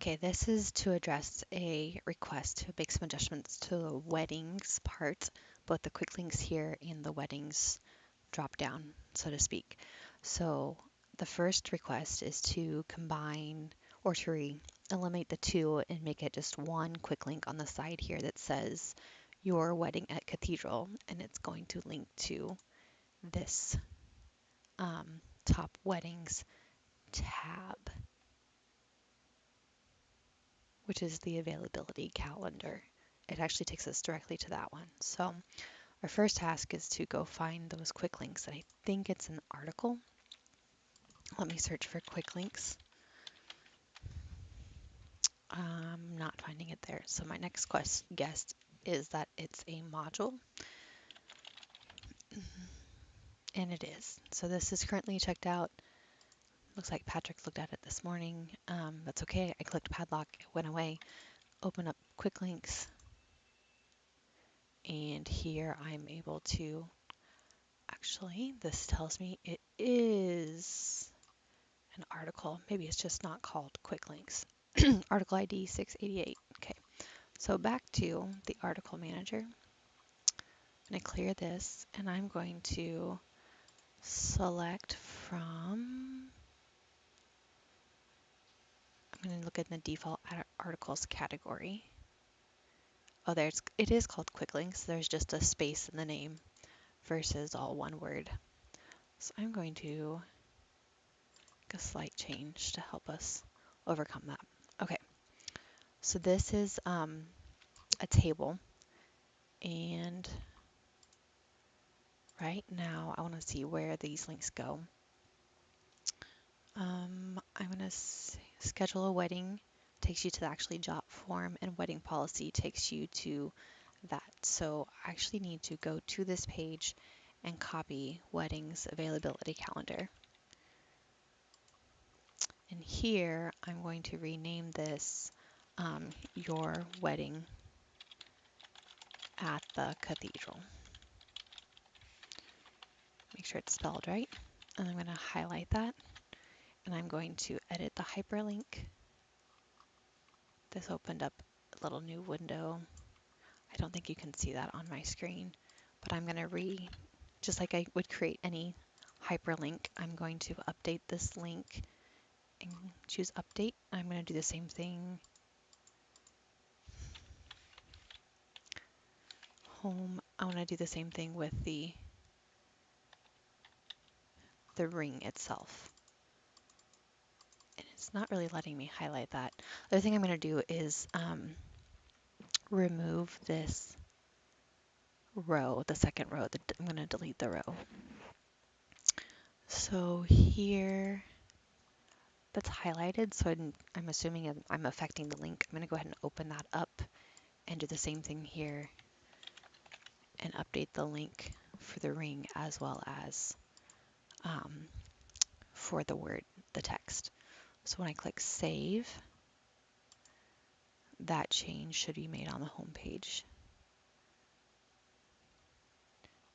Okay, this is to address a request to make some adjustments to the weddings part, both the quick links here and the weddings drop down, so to speak. So the first request is to combine or to eliminate the two and make it just one quick link on the side here that says your wedding at Cathedral, and it's going to link to this top weddings tab, which is the availability calendar. It actually takes us directly to that one. So our first task is to go find those quick links, and I think it's an article. Let me search for quick links. I'm not finding it there. So my next guess is that it's a module, and it is. So this is currently checked out. Looks like Patrick looked at it this morning. That's okay. I clicked padlock, it went away. Open up quick links, and here I'm able to, actually, this tells me it is an article. Maybe it's just not called quick links. Article ID 688. Okay, so back to the article manager. I'm going to clear this, and I'm going to select from, I'm going to look at the default articles category. Oh, it is called quick links. There's just a space in the name versus all one word. So I'm going to make a slight change to help us overcome that. Okay, so this is a table, and right now I want to see where these links go. I'm going to schedule a wedding, takes you to the actually jot form, and wedding policy takes you to that. So I actually need to go to this page and copy weddings availability calendar. And here I'm going to rename this your wedding at the cathedral. Make sure it's spelled right. And I'm going to highlight that, and I'm going to edit the hyperlink. This opened up a little new window. I don't think you can see that on my screen, but I'm going to just like I would create any hyperlink, I'm going to update this link and choose update. I'm going to do the same thing. Home, I want to do the same thing with the ring itself. And it's not really letting me highlight that. The other thing I'm going to do is remove this row, the second row. I'm going to delete the row. So here, that's highlighted, so I'm assuming I'm affecting the link. I'm going to go ahead and open that up and do the same thing here and update the link for the ring as well as for the text. So when I click save, that change should be made on the home page.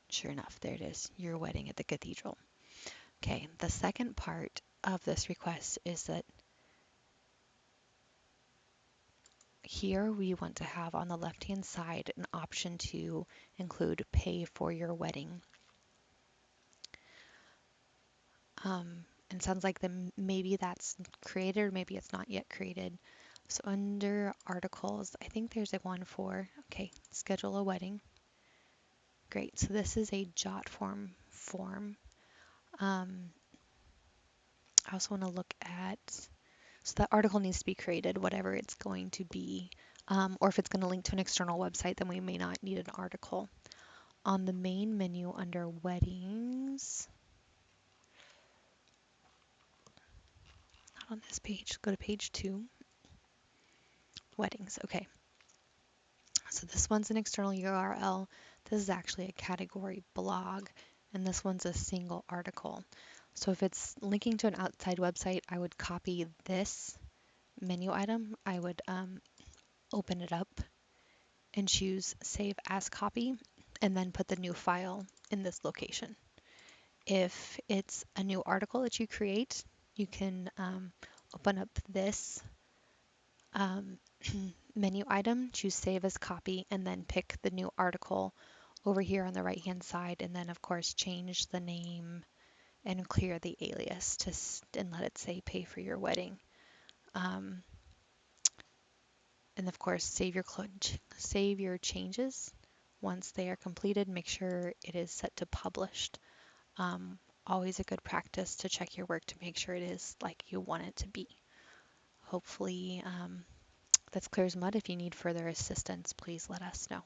Sure enough, there it is, your wedding at the cathedral. Okay, the second part of this request is that here we want to have on the left-hand side an option to include pay for your wedding. And sounds like maybe that's created or maybe it's not yet created. So under articles, I think there's a one for, okay, schedule a wedding. Great, so this is a jot form. I also want to look at, so that article needs to be created, whatever it's going to be, or if it's going to link to an external website, then we may not need an article. On the main menu under weddings, not on this page, go to page 2, weddings, okay. So this one's an external URL. This is actually a category blog, and this one's a single article. So if it's linking to an outside website, I would copy this menu item. I would open it up and choose Save as Copy, and then put the new file in this location. If it's a new article that you create, you can open up this Um, Menu item, choose Save as Copy, and then pick the new article over here on the right hand side, and then of course change the name and clear the alias and let it say Pay for Your Wedding. Um, and of course save your changes. Once they are completed, make sure it is set to published. Always a good practice to check your work to make sure it is like you want it to be. Hopefully that's clear as mud. If you need further assistance, please let us know.